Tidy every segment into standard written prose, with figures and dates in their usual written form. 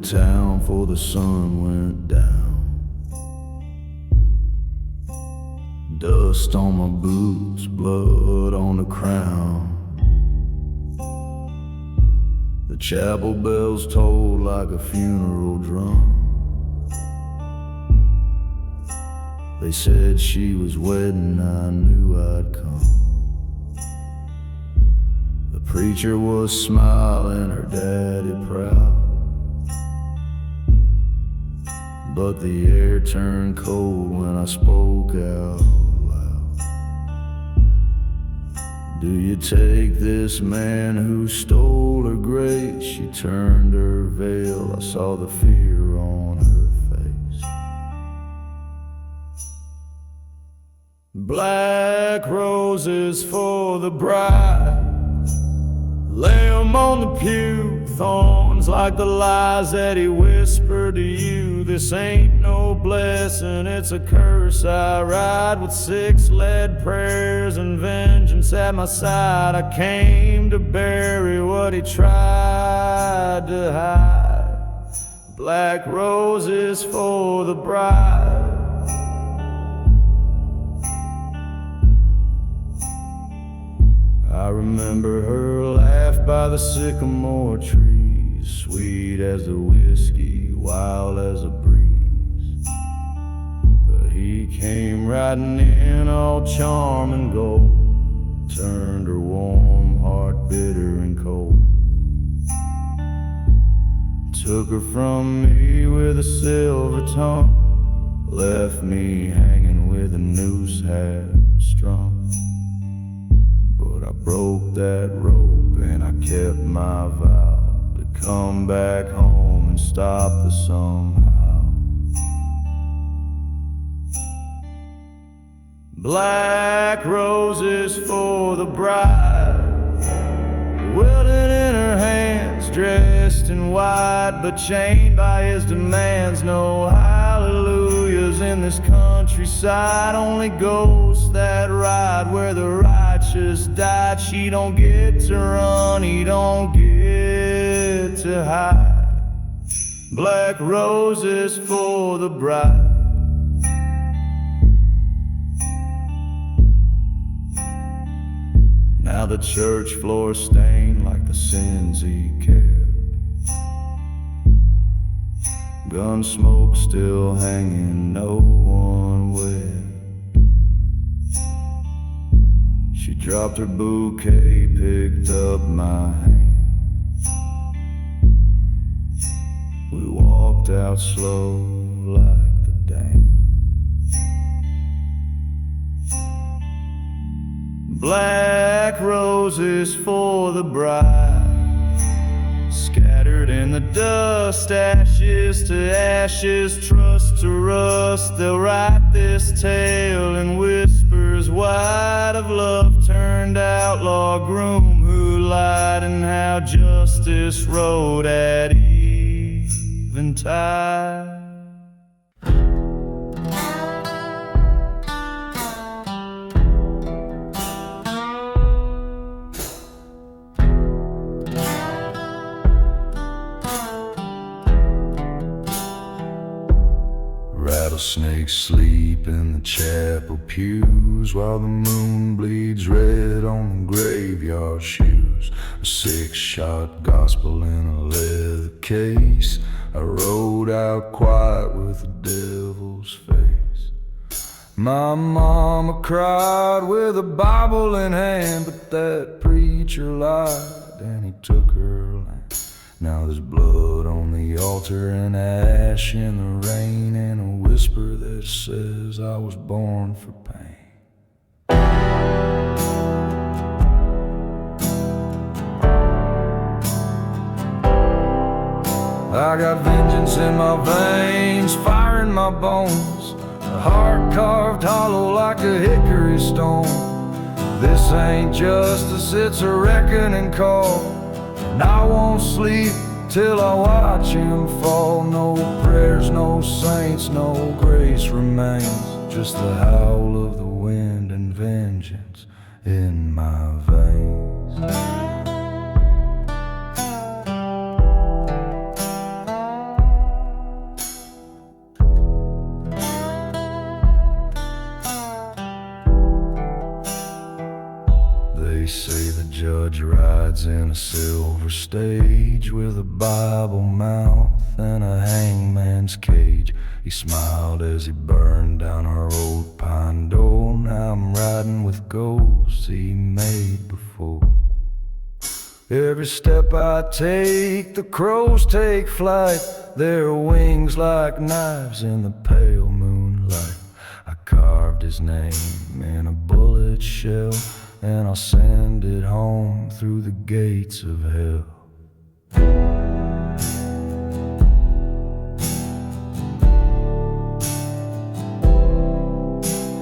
town before the sun went down. Dust on my boots, blood on the crown. The chapel bells tolled like a funeral drum. They said she was wedding, I knew I'd come. The preacher was smiling, her daddy proud, but the air turned cold when I spoke out loud. Do you take this man who stole her grace? She turned her veil, I saw the fear on her face. Black roses for the bride, lay 'em on the pew. Thorns like the lies that he whispered to you. This ain't no blessing, it's a curse. I ride with 6 lead prayers and vengeance at my side. I came to bury what he tried to hide. Black roses for the bride. I remember her laugh by the sycamore trees, sweet as the whiskey, wild as a breeze. But he came riding in all charm and gold, turned her warm heart bitter and cold. Took her from me with a silver tongue, left me hanging with a noose half strung. I broke that rope and I kept my vow to come back home and stop the somehow. Black roses for the bride, wilted in her hands, dressed in white, but chained by his demands. No hallelujahs in this countryside, only ghosts that ride where the righteous died. She don't get to run, he don't get to hide. Black roses for the bride. Now the church floor stained like the sins he kept, gun smoke still hanging, no one wept. She dropped her bouquet, picked up my hand. We walked out slow like the dame. Black roses for the bride, scattered in the dust, ashes to ashes, trust to rust. They'll write this tale in whispers wide of love turned outlaw, groom who lied, and how justice rode at eventide. Rattlesnakes sleep in the chapel pews, while the moon bleeds red on the graveyard shoes. A 6-shot gospel in a leather case. I rode out quiet with the devil's face. My mama cried with a Bible in hand, but that preacher lied and he took her land. Now there's blood on the altar and ash in the rain, and a whisper that says I was born for pain. I got vengeance in my veins, fire in my bones, a heart carved hollow like a hickory stone. This ain't justice, it's a reckoning call, and I won't sleep till I watch him fall. No prayers, no saints, no grace remains, just the howl of the wind and vengeance in my veins. rides in a silver stage with a Bible mouth and a hangman's cage. He smiled as he burned down our old pine door. Now I'm riding with ghosts he made before. Every step I take, the crows take flight, their wings like knives in the pale moonlight. I carved his name in a bullet shell, and I'll send it home through the gates of hell.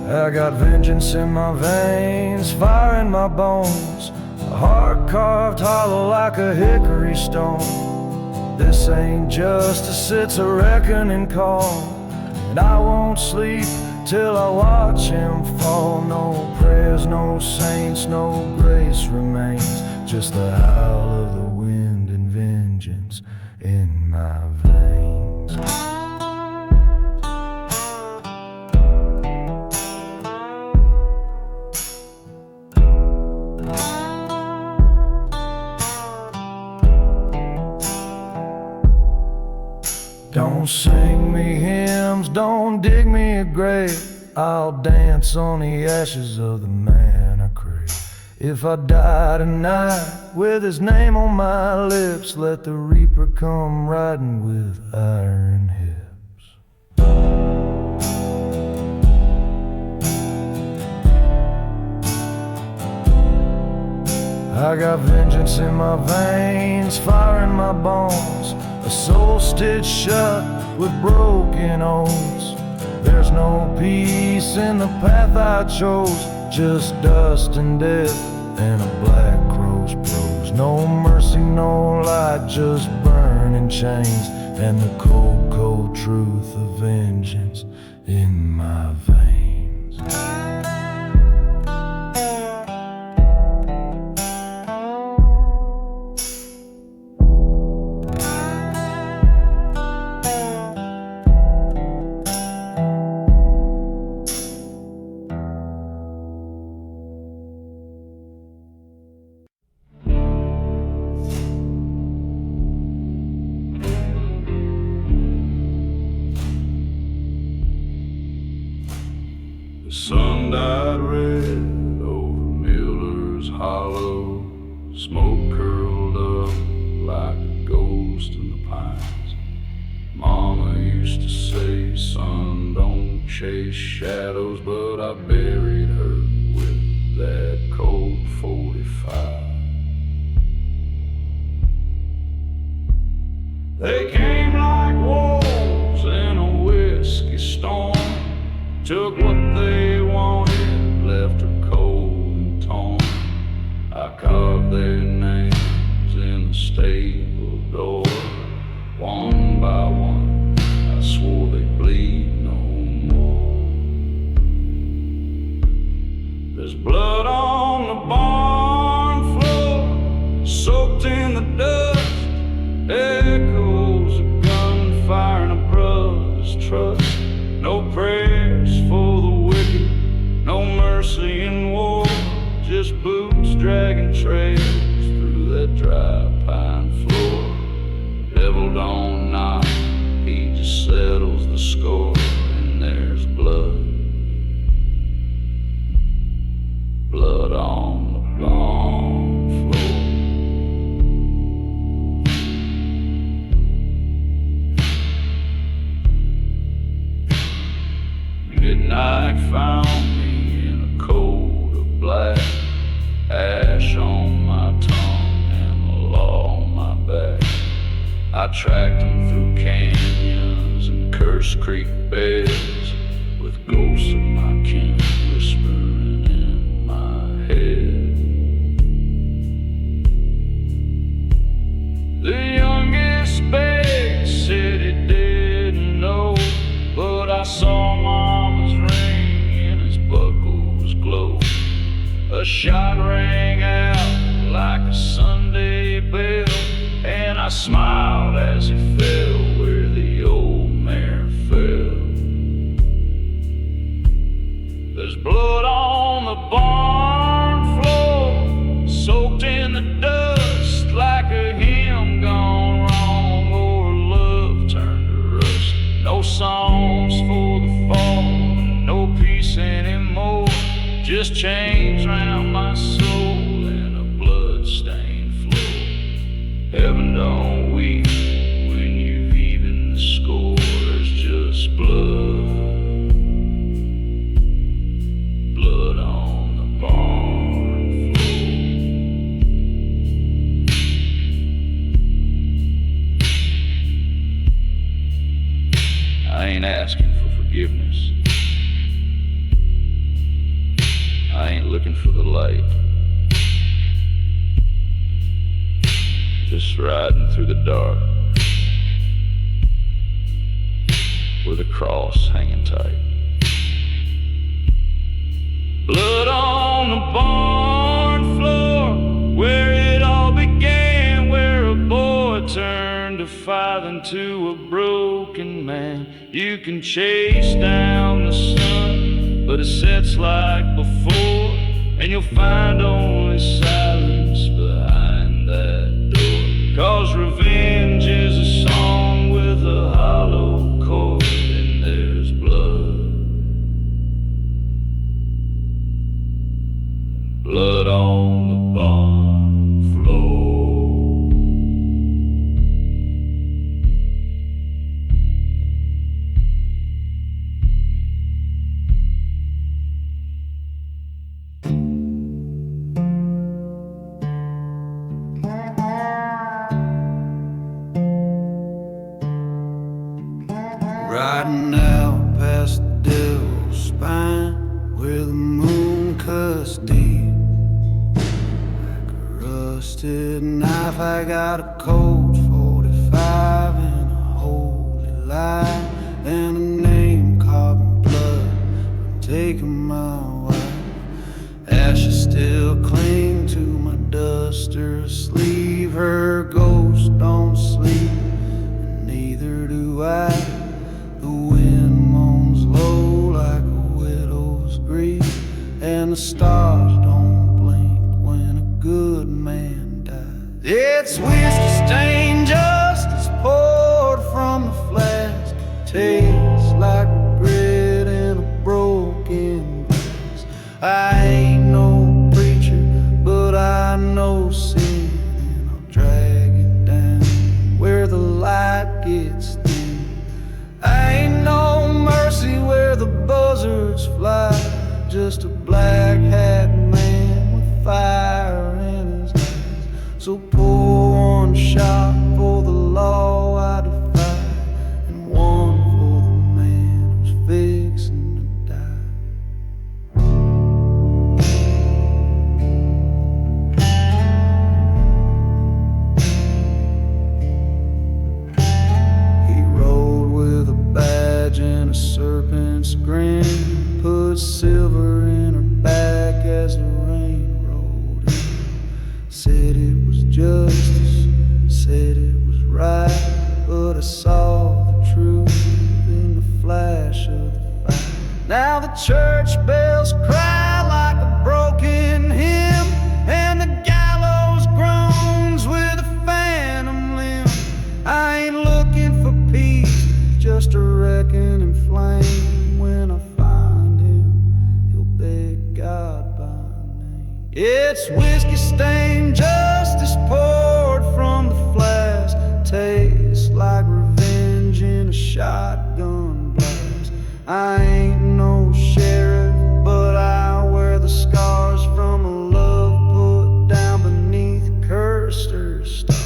I got vengeance in my veins, fire in my bones, a heart carved hollow like a hickory stone. This ain't justice, it's a reckoning call, and I won't sleep till I watch him fall. No prayers, no saints, no grace remains, just the howl of the wind and vengeance in my veins. Don't sing me hymns, don't dig me a grave, I'll dance on the ashes of the man I crave. If I die tonight with his name on my lips, let the reaper come riding with iron hips. I got vengeance in my veins, fire in my bones, a soul stitched shut with broken oaths. There's no peace in the path I chose, just dust and death and a black crow's prose. No mercy, no light, just burning chains and the cold, cold truth of vengeance in my veins. The sun dyed red over Miller's Hollow, smoke curled up like a ghost in the pines. Mama used to say, son, don't chase shadows, but I buried her with that cold 45. They came like wolves in a whiskey storm, took what they wanted, left her cold and torn. I carved their names in the stable door, one by one. I swore they'd bleed no more. There's blood on the barn floor, soaked in the dust, echoes of gunfire and a brother's trust. No prayers for the wicked, no mercy in war, just boots dragging trails through that dry pine floor. Devil don't knock, he just settles the score, and there's blood, blood on the barn floor. Midnight found me in a coat of black, ash on my tongue and the law on my back. I tracked them through canyons and Curse Creek beds, with ghosts of my kin whispering in my head. The youngest begged, said he didn't know, but I saw Mama's ring in his buckle's glow. A shot rang out like a Sunday bell, and I smiled as he fell where the old mare fell. There's blood on the barn floor, soaked in the dust, ain't asking for forgiveness. I ain't looking for the light. Just riding through the dark with a cross hanging tight. Blood on the barn floor, where it all began, where a boy turned a five into a broken man. You can chase down the sun, but it sets like before, and you'll find only silence behind that door. 'Cause revenge is a song with a hollow chord, and there's blood on the barn floor. Riding out past the devil's spine, where the moon cuts deep. Like a rusted knife, I got a Colt 45 and a holy light, and a name carved in blood from taking my wife. Ashes still cling to my duster sleeve. Her ghost don't sleep, and neither do I. The wind moans low like a widow's grief, and the stars don't blink when a good man dies. It's whiskey stained justice poured from the flask. Tastes like regret in a broken glass. I ain't no preacher, but I know sin, and I'll drag it down where the light gets thin. Ain't no mercy where the buzzards fly. Just a black hat man with fire in his eyes. So pour one shot for the law I defy, and one for the man who's fixing to die. He rode with a badge and a serpent's grin, put silver in her back as the rain rolled in. Said it was justice, said it was right, but I saw the truth in the flash of the fire. Now the church bells cry like a broken hymn, and the gallows groans with a phantom limb. I ain't looking for peace, just a reckoning flame. When I find him, he'll beg God by name. It's whiskey stained justice poured from the flask. Tastes like revenge in a shotgun blast. I ain't no sheriff, but I wear the scars from a love put down beneath cursed her star.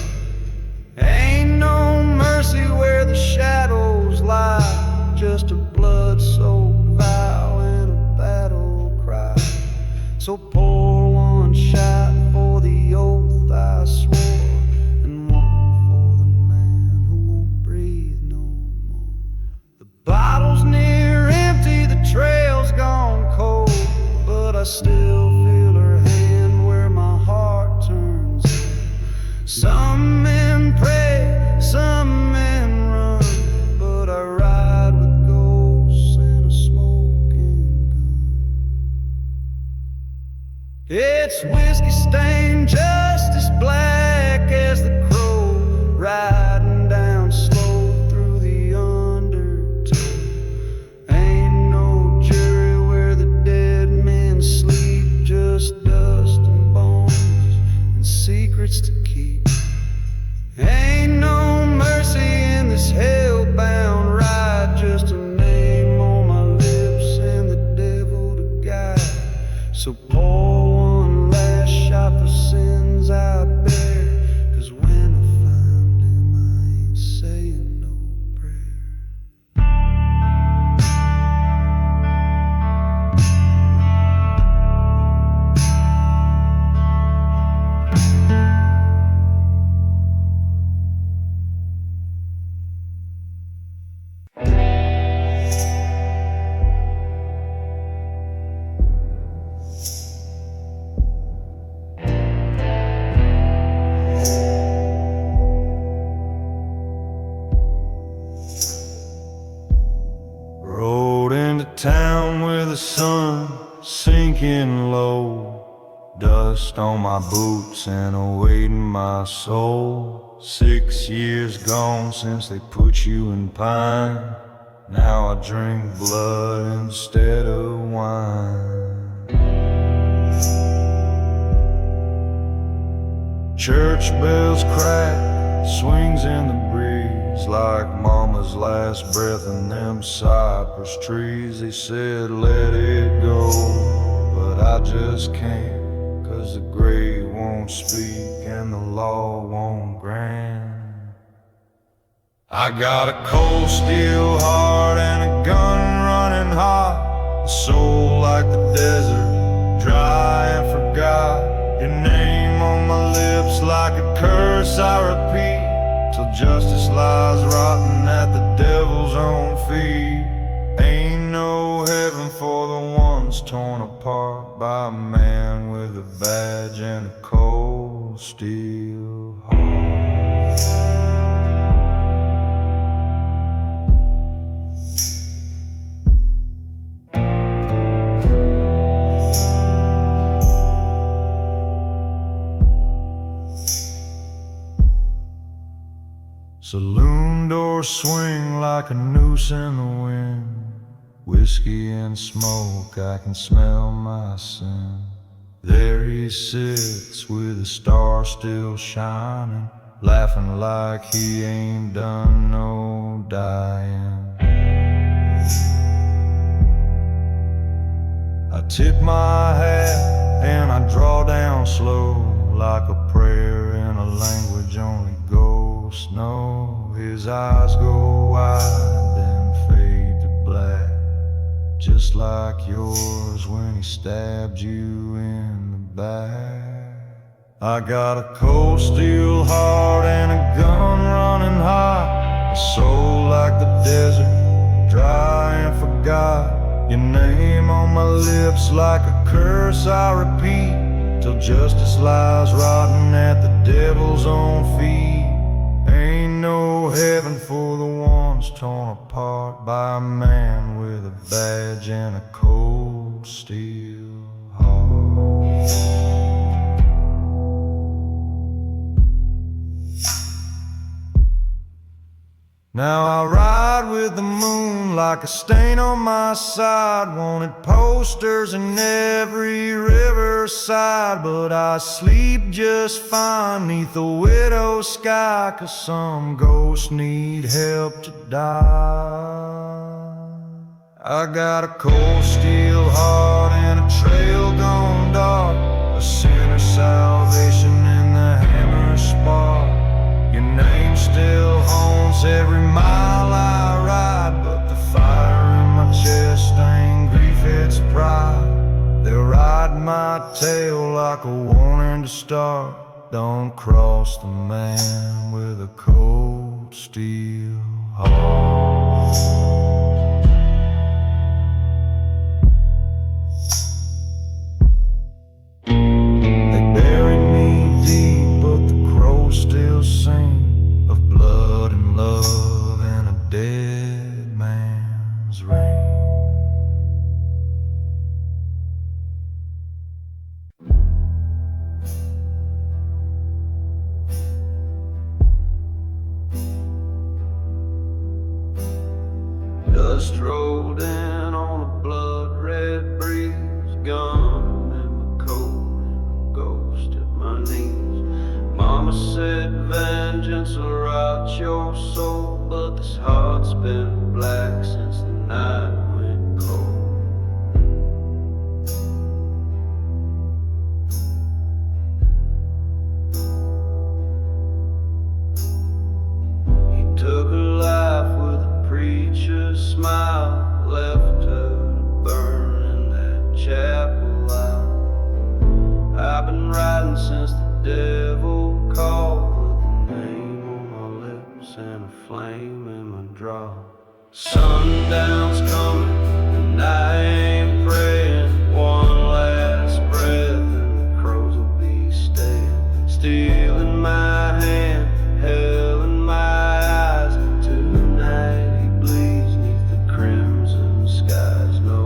Ain't no mercy where the shadows lie, just a blood-soaked vow and a battle cry. So pour one shot for the oath I swore, and one for the man who won't breathe no more. The bottle's near empty, the trail's gone cold, but I still feel her hand where my heart turns in. Some men pray, some men run, but I ride with ghosts and a smoking gun. It's whiskey stained justice, black as the crow, riding down slow through the undertow. Ain't no jury where the dead men sleep, just dust and bones and secrets to keep. Ain't no mercy in this hell-bound ride, just a name on my lips and the devil to guide. So pour one last shot town where the sun sinking low, dust on my boots and a weight in my soul. 6 years gone since they put you in pine. Now I drink blood instead of wine. Church bells crack, swings in the breeze, like mama's last breath in them cypress trees. They said let it go, but I just can't, 'cause the grave won't speak and the law won't grant. I got a cold steel heart and a gun running hot, a soul like the desert, dry and forgot. Your name on my lips like a curse I repeat, till justice lies rotten at the devil's own feet. Ain't no heaven for the ones torn apart by a man with a badge and a cold steel heart. Saloon doors swing like a noose in the wind. Whiskey and smoke, I can smell my sin. There he sits with the star still shining, laughing like he ain't done no dying. I tip my hat and I draw down slow, like a prayer in a language only ghosts know. His eyes go wide then fade to black, just like yours when he stabbed you in the back. I got a cold steel heart and a gun running hot, a soul like the desert, dry and forgot. Your name on my lips like a curse I repeat, till justice lies rotten at the devil's own feet. Ain't no heaven for the ones torn apart by a man with a badge and a cold steel heart. Now I ride with the moon like a stain on my side, wanted posters in every riverside, but I sleep just fine neath the widow's sky, 'cause some ghosts need help to die. I got a cold steel heart and a trail gone dark, a sinner's salvation in the hammer spark. Your name still haunts every mile I ride, but the fire in my chest ain't grief, it's pride. They'll ride my tail like a warning to start. Don't cross the man with a cold steel heart. They buried me deep, but the crows still sing of blood and love and a dead man's ring. Dust rolled in on a blood-red breeze, gun in my coat, ghost at my knees. Mama said vengeance will rot your soul, but this heart's been black since the night went cold. He took her life with a preacher's smile, left her to burn in that chapel out. I've been riding since the devil called, with a name on my lips and a flame in my draw. Sundown's coming and I ain't praying, one last breath and the crows will be staying. Steel in my hand, hell in my eyes, tonight he bleeds neath the crimson skies. No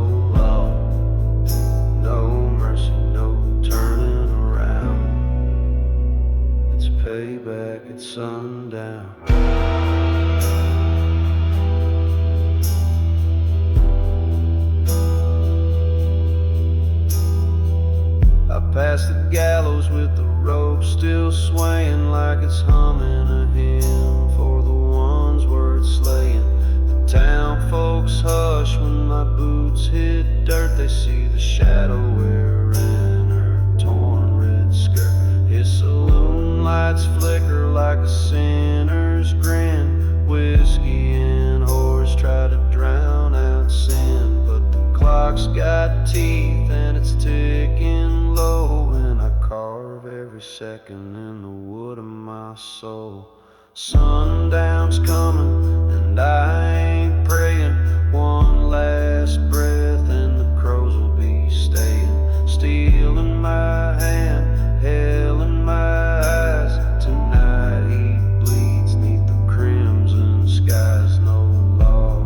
my boots hit dirt, they see the shadow wearing her torn red skirt. His saloon lights flicker like a sinner's grin. Whiskey and whores try to drown out sin, but the clock's got teeth and it's ticking low, and I carve every second in the wood of my soul. Sundown's coming and I ain't praying. One last breath and the crows will be staying. Steel in my hand, hell in my eyes. Tonight he bleeds neath the crimson skies. No law,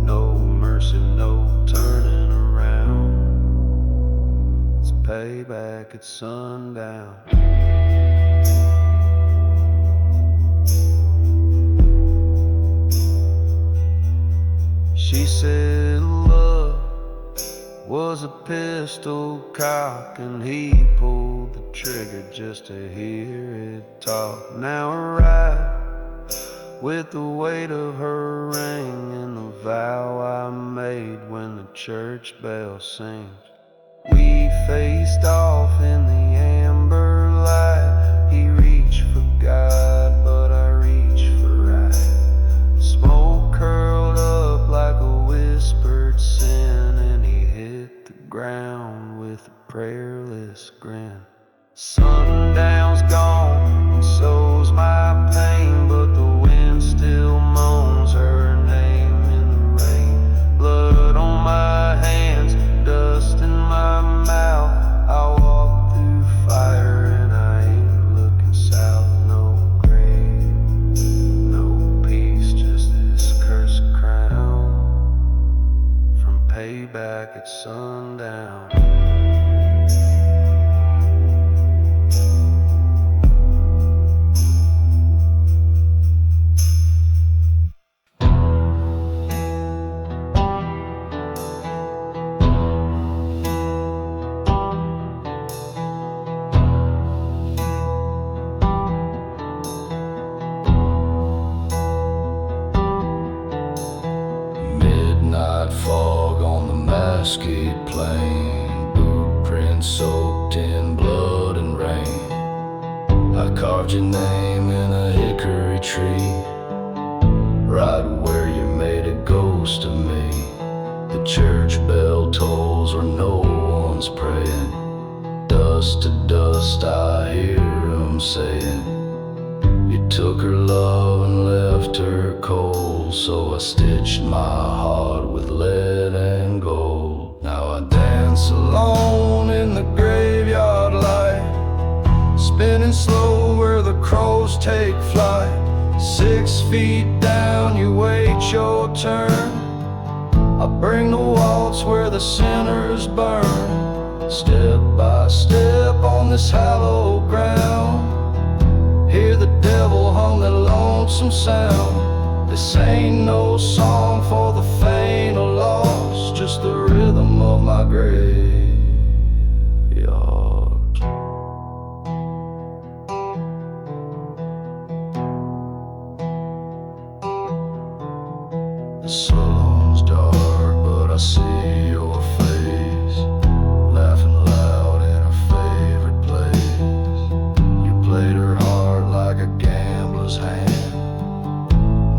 no mercy, no turning around. It's payback at sundown. She said love was a pistol cock, and he pulled the trigger just to hear it talk. Now I ride with the weight of her ring and the vow I made when the church bell sings. We faced off in the amber light. He reached for God, but I reached for right. Smoke curled up like a whispered sin, and he hit the ground with a prayerless grin. Sundown's gone, and so's my pain, but the wind still moans her name in the rain. Blood on my hands, dust in my mouth. I walk through fire and I ain't looking south. No grave, no peace, just this cursed crown from payback at sundown. Midnight fog on the Mesquite plain, boot prints soaked in blood and rain. I carved your name in a hickory tree, right where you made a ghost of me. The church bell tolls where no one's praying. Dust to dust I hear 'em saying, you took her love and left her cold. So I stitched my heart with lead and gold. Now I dance alone in the graveyard light, spinning slow where the crows take flight. 6 feet down you wait your turn. I bring the waltz where the sinners burn. Step by step on this hallowed ground, hear the devil hum that lonesome sound. This ain't no song for the faint or lost, just the rhythm of my graveyard. The saloon's dark, but I see your face, laughing loud in her favorite place. You played her heart like a gambler's hand.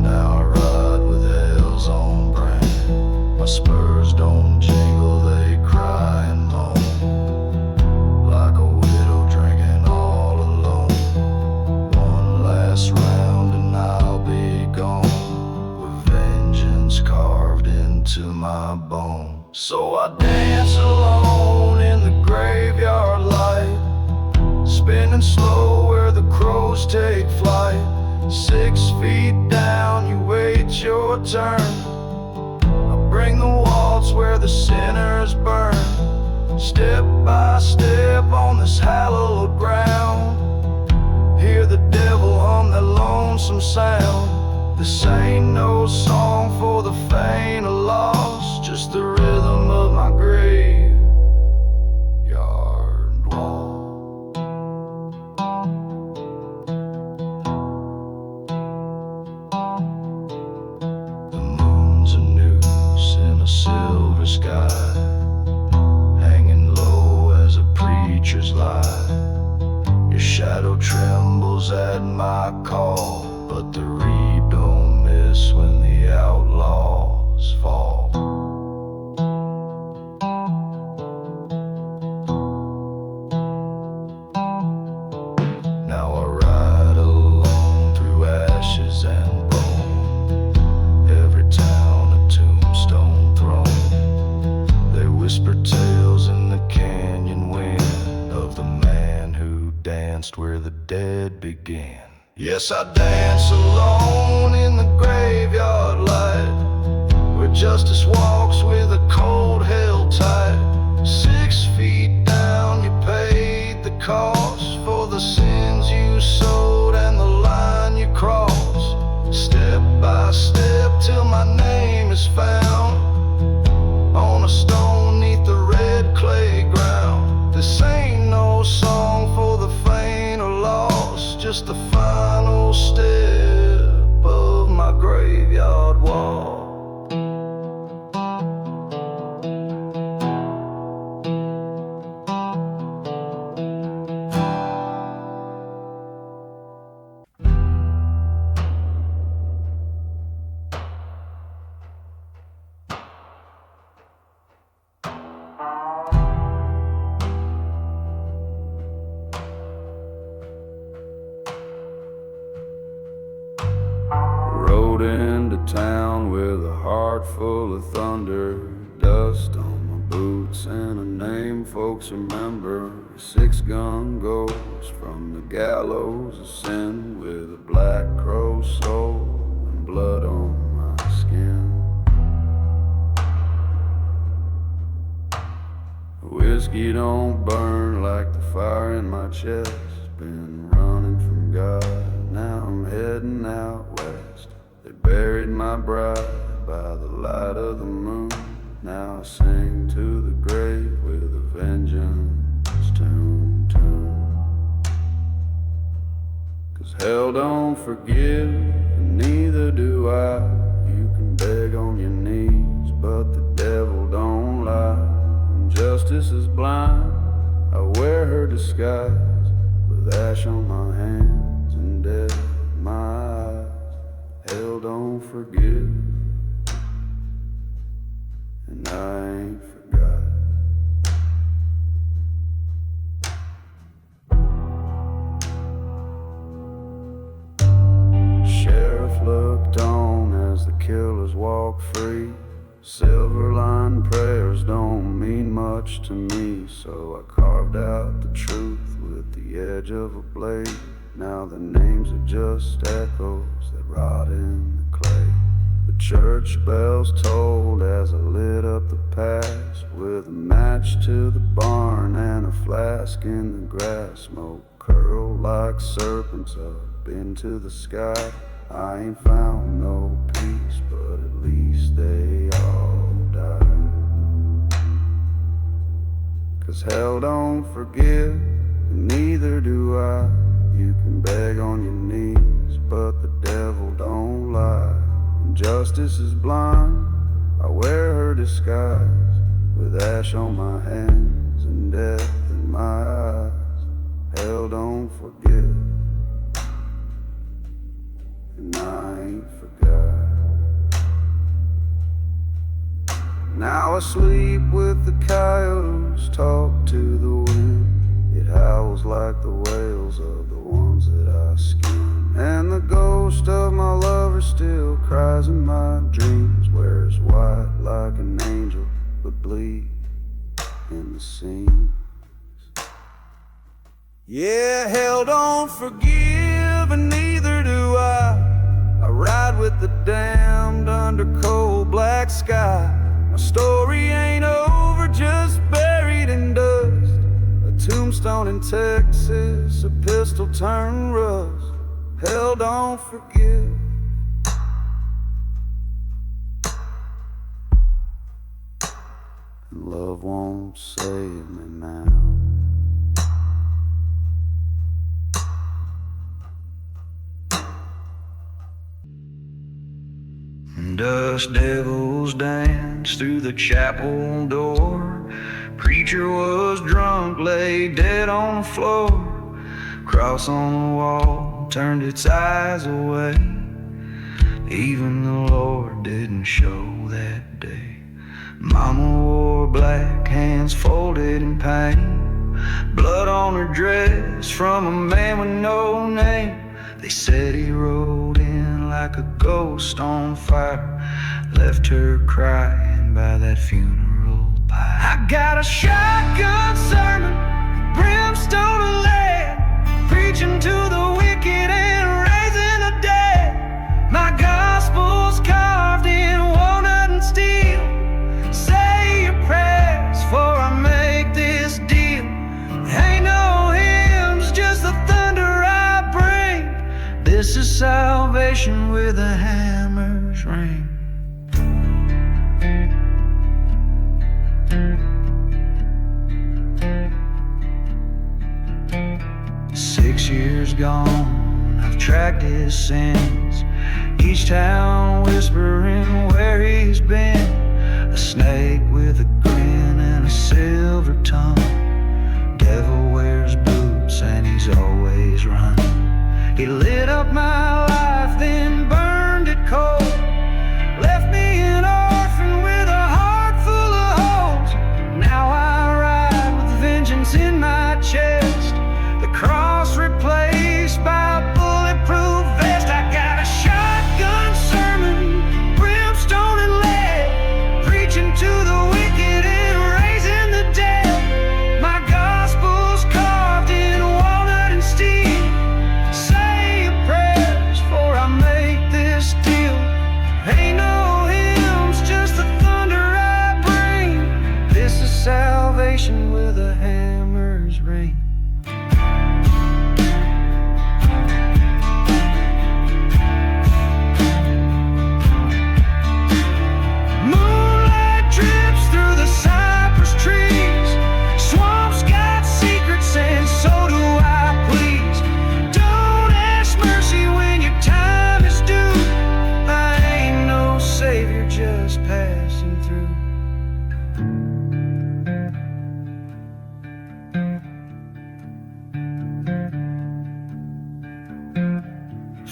Now I ride with hell's own brand. My spurs don't jingle, they cry and moan, like a widow drinking all alone. One last round and I'll be gone, with vengeance carved into my bone. So I dance alone in the graveyard light, spinning slow where the crows take flight. 6 feet down you wait your turn. I bring the waltz where the sinners burn. Step by step on this hallowed ground, hear the devil hum that lonesome sound. This ain't no song for the faint or lost, just the rhythm of my graveyard wall. The moon's a noose in a my call, but the reap don't miss when the outlaws fall. Now I ride alone through ashes and bone, every town a tombstone throne. They whisper tales in the canyon wind of the man who danced where the dead began. Yes, I dance alone in the graveyard light, where justice walks with a cold held tight. 6 feet down you paid the cost for the sins you sowed and the line you crossed. Step by step till my name is found on a stone neath the red clay ground. This ain't no song for the faint or lost, just the final step of my graveyard wall. Rode into town with a heart full of thunder, dust on my boots and a name folks remember. A 6-gun ghost from the gallows of sin, with a black crow soul and blood on my skin. Whiskey don't burn like the fire in my chest. Been running from God, now I'm heading out west. They buried my bride by the light of the moon. Now I sing to the grave with a vengeance tune, tune. 'Cause hell don't forgive, and neither do I. You can beg on your knees, but the devil don't lie. When justice is blind, I wear her disguise, with ash on my hands and death in my eyes. Hell don't forgive, and I ain't forgot. Sheriff looked on as the killers walked free. Silver-lined prayers don't mean much to me, so I carved out the truth with the edge of a blade. Now the names are just echoes that rot in the clay. The church bells tolled as I lit up the past, with a match to the barn and a flask in the grass. Smoke curled like serpents up into the sky. I ain't found no peace, but at least they all died. 'Cause hell don't forgive, and neither do I. You can beg on your knees, but the devil don't lie. When justice is blind, I wear her disguise, with ash on my hands and death in my eyes. Hell don't forgive, and I ain't forgot. Now I sleep with the coyotes, talk to the wind. It howls like the wails of the ones that I skin. And the ghost of my lover still cries in my dreams. Wears white like an angel, but bleed in the seams. Yeah, hell don't forgive, and neither do I. I ride with the damned under cold black sky. My story ain't over, just buried in dust. A tombstone in Texas, a pistol turned rust. Hell don't forgive, and love won't save me now. Dust devils dance through the chapel door. Preacher was drunk, lay dead on the floor. Cross on the wall, world turned its eyes away. Even the Lord didn't show that day. Mama wore black, hands folded in pain, blood on her dress from a man with no name. They said he rode in like a ghost on fire, left her crying by that funeral pyre. I got a shotgun sermon, brimstone and lead, preaching to the wicked and raising the dead. My gospel's carved in walnut and steel. Say your prayers before I make this deal. Ain't no hymns, just the thunder I bring. This is salvation with a hammer's ring. 6 years gone, I've tracked his sins, each town whispering where he's been. A snake with a grin and a silver tongue. Devil wears boots and he's always running. He lit up my life, then burned it cold. Left me an orphan with a heart full of holes. Now I ride with vengeance in my chest, the cross replaced by a bulletproof vest. I got a shotgun sermon, brimstone and lead, preaching to the wicked and raising the dead. My gospel's carved in walnut and steel. Say your prayers before I make this deal. Ain't no hymns, just the thunder I bring. This is salvation with a hammer's ring.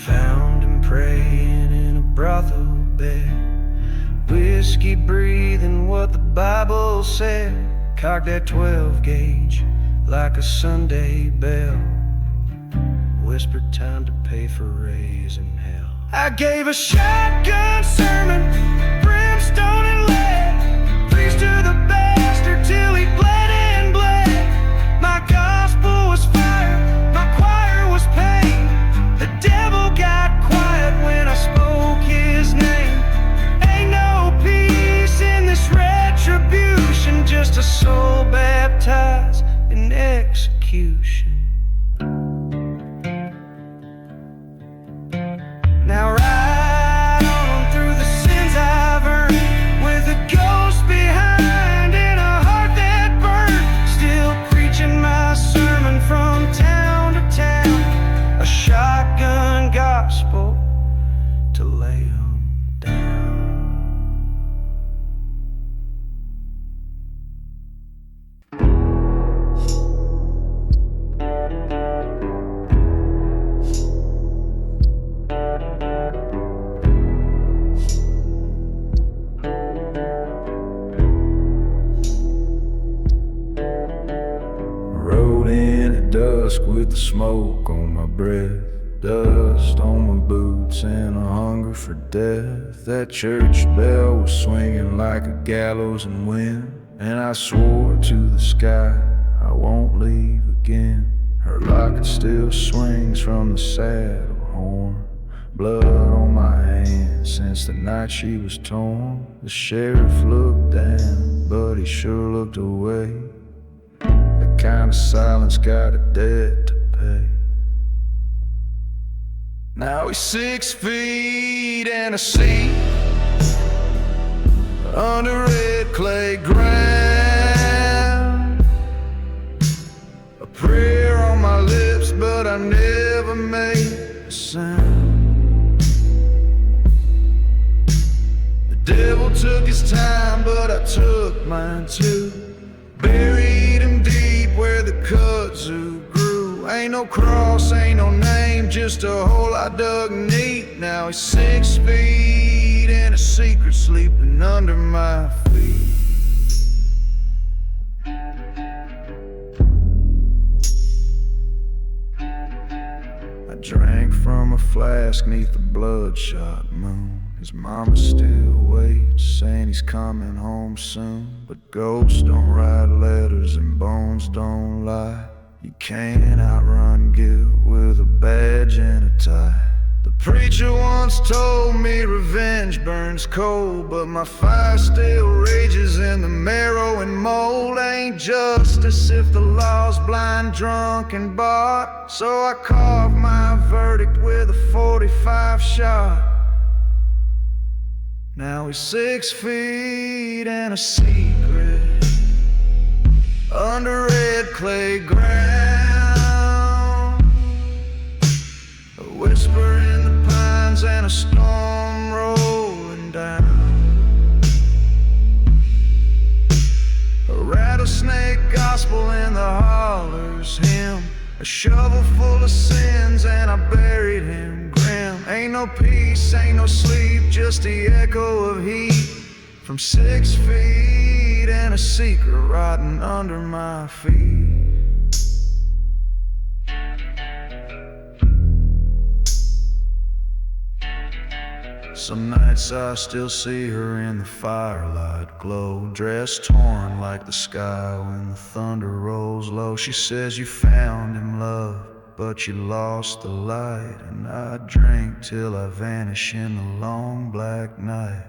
Found him praying in a brothel bed, whiskey breathing what the Bible said. Cocked that 12 gauge like a Sunday bell, whispered time to pay for raising hell. I gave a shotgun sermon, brimstone and lead, preached to the bastard till he bled and bled. My gospel was fire, my choir was pain. The devil got quiet when I spoke his name. Ain't no peace in this retribution, just a soul baptized in execution. Now ride on through the sins I've earned, with a ghost behind and a heart that burned. Still preaching my sermon from town to town, a shotgun gospel to lay 'em down. Rode in at dusk with the smoke on my breath, dust on my boots and a hunger for death. That church bell was swinging like a gallows in wind, and I swore to the sky I won't leave again. Her locket still swings from the saddle horn, blood on my hands since the night she was torn. The sheriff looked down, but he sure looked away. That kind of silence got a debt to pay. Now he's 6 feet and a seat under red clay ground. A prayer on my lips, but I never made a sound. The devil took his time, but I took mine too. Buried him deep where the kudzu grew. Ain't no cross, ain't no name, in just a hole I dug neat. Now he's 6 feet in a secret, sleeping under my feet. I drank from a flask neath the bloodshot moon. His mama still waits, saying he's coming home soon. But ghosts don't write letters and bones don't lie. You can't outrun guilt with a badge and a tie. The preacher once told me revenge burns cold, but my fire still rages in the marrow and mold. Ain't justice if the law's blind, drunk, and bought. So I carve my verdict with a 45 shot. Now he's 6 feet in a secret, under red clay ground. A whisper in the pines and a storm rolling down. A rattlesnake gospel in the hollers hymn. A shovel full of sins and I buried him grim. Ain't no peace, ain't no sleep, just the echo of heat. From 6 feet and a secret rotting under my feet. Some nights I still see her in the firelight glow, dress torn like the sky when the thunder rolls low. She says you found him, love, but you lost the light. And I drink till I vanish in the long black night.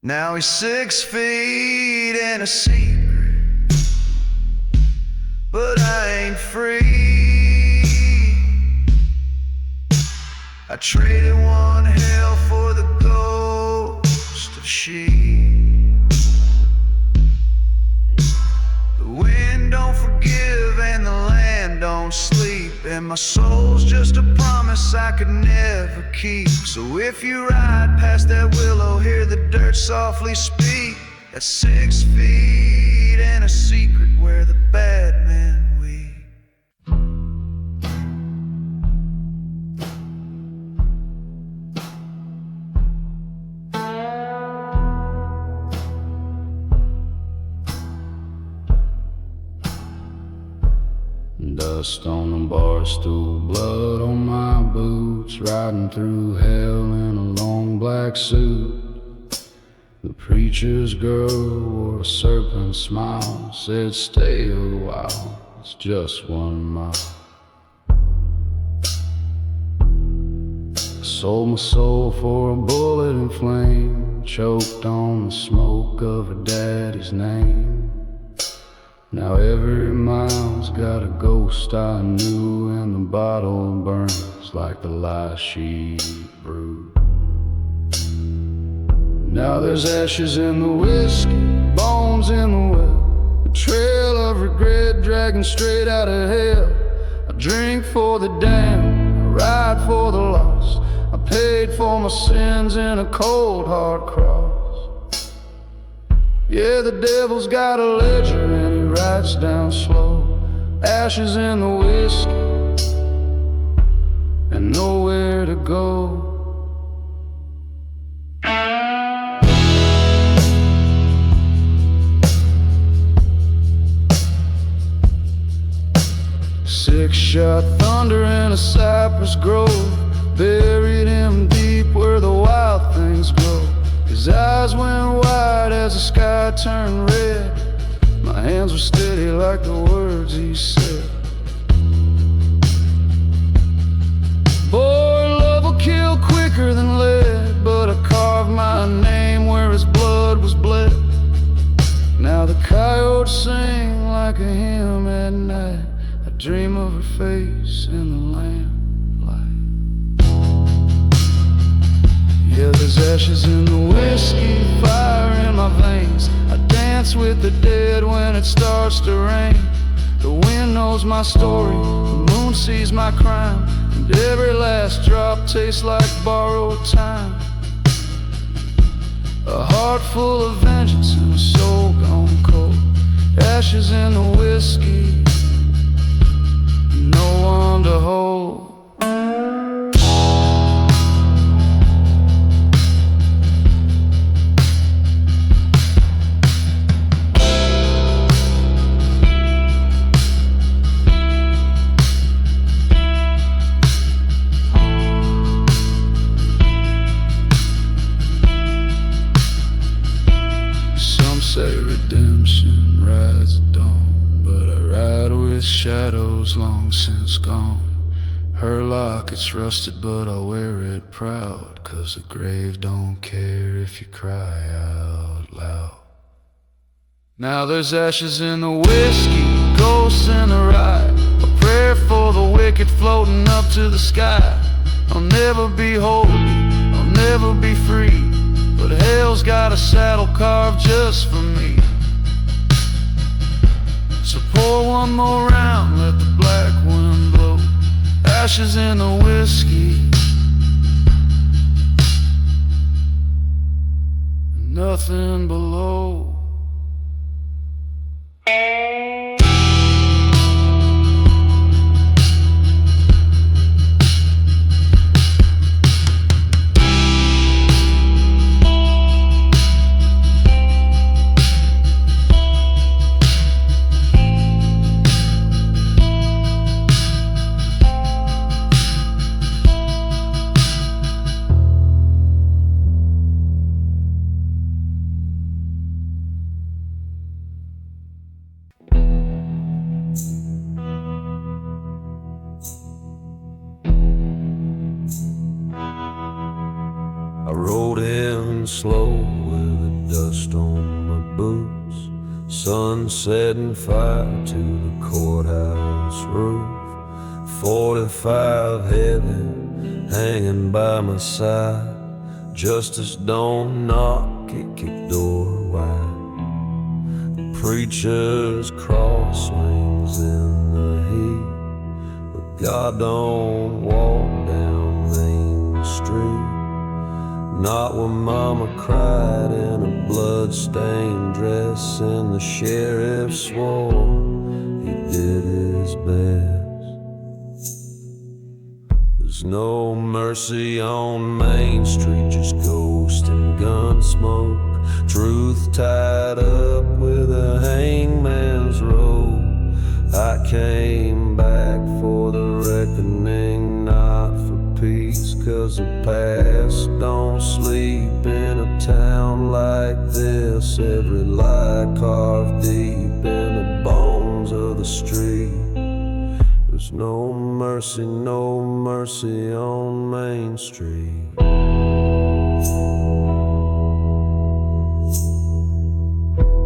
Now he's 6 feet in a secret, but I ain't free. I traded one hell for the ghost of she. The wind don't forgive and the land don't sleep, and my soul's just a promise I could never keep. So if you ride past that willow, hear the dirt softly speak. At 6 feet in a secret where the bad men weep. Dust on the bar stool, blood on my boots, riding through hell in a long black suit. The preacher's girl wore a serpent smile, said stay a while, it's just 1 mile. I sold my soul for a bullet and flame, choked on the smoke of her daddy's name. Now every mile's got a ghost I knew, and the bottle burns like the lie she brewed. Now there's ashes in the whiskey, bones in the well, a trail of regret dragging straight out of hell. I drink for the damned, I ride for the lost. I paid for my sins in a cold hard cross. Yeah, the devil's got a ledger and he writes down slow. Ashes in the whiskey and nowhere to go. Six-shot thunder in a cypress grove, buried him deep where the wild things grow. His eyes went wide as the sky turned red. My hands were steady like the words he said. Boy, love will kill quicker than lead, but I carved my name where his blood was bled. Now the coyotes sing like a hymn at night. I dream of her face in the lamplight. Yeah, there's ashes in the whiskey, fire in my veins. I dance with the dead when it starts to rain. The wind knows my story, the moon sees my crime, and every last drop tastes like borrowed time. A heart full of vengeance and a soul gone cold. Ashes in the whiskey, no one to hold. Some say redemption rides at dawn, but I ride with shadows long since gone. Her locket's rusted, but I'll wear it proud, 'cause the grave don't care if you cry out loud. Now there's ashes in the whiskey, ghosts in the rye, a prayer for the wicked floating up to the sky. I'll never be holy, I'll never be free, but hell's got a saddle carved just for me. So pour one more round, let the black wind blow. Ashes in the whiskey, and nothing below. I rode in slow with the dust on my boots, sun setting fire to the courthouse roof. 45 heavy, hanging by my side. Justice don't knock, it kicked door wide. The preacher's cross swings in the heat, but God don't walk down Main Street. Not when Mama cried in a blood-stained dress, and the sheriff swore he did his best. There's no mercy on Main Street, just ghost and gun smoke. Truth tied up with a hangman's rope. I came back for the reckoning, not for peace, 'cause the past don't sleep in a town like this. Every lie carved deep in the bones of the street. There's no mercy on Main Street.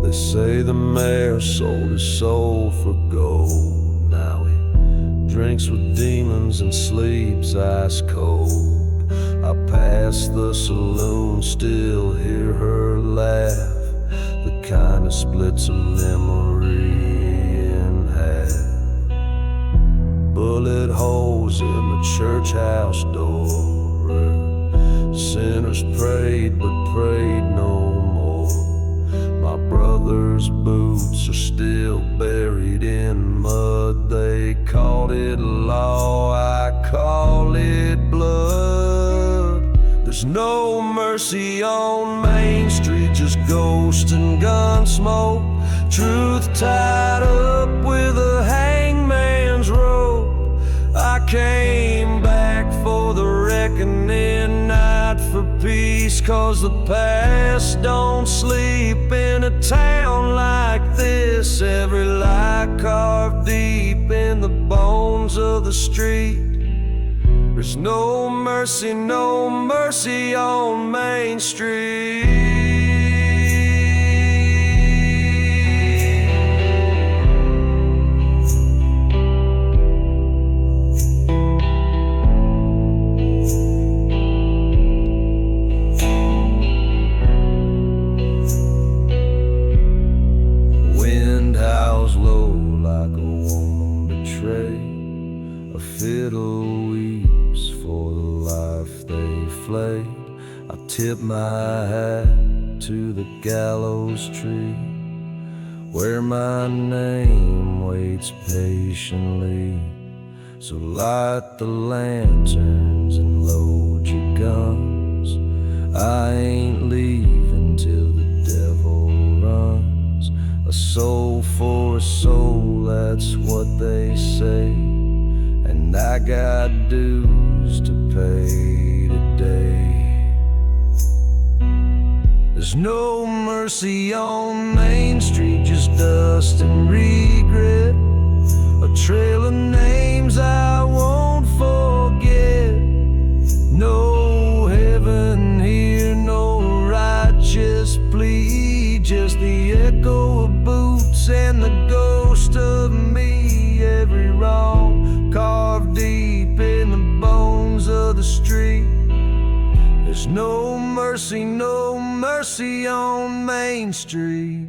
They say the mayor sold his soul for gold. Now he drinks with demons and sleeps ice cold. I pass the saloon, still hear her laugh, the kind that splits a memory in half. Bullet holes in the church house door. Sinners prayed but prayed no more. My brother's boots are still buried in mud. They called it law, I call it blood. There's no mercy on Main Street, just ghost and gun smoke. Truth tied up with a hangman's rope. I came back for the reckoning, not for peace, 'cause the past don't sleep in a town like this. Every lie carved deep in the bones of the street. There's no mercy on Main Street. Fiddle weeps for the life they flayed. I tip my hat to the gallows tree, where my name waits patiently. So light the lanterns and load your guns. I ain't leaving till the devil runs. A soul for a soul, that's what they say. And I got dues to pay today. There's no mercy on Main Street, just dust and regret. A trail of names I won't forget. No heaven here, no righteous plea, just the echo of boots and the ghost of me. Every wrong carved deep in the bones of the street. There's no mercy on Main Street.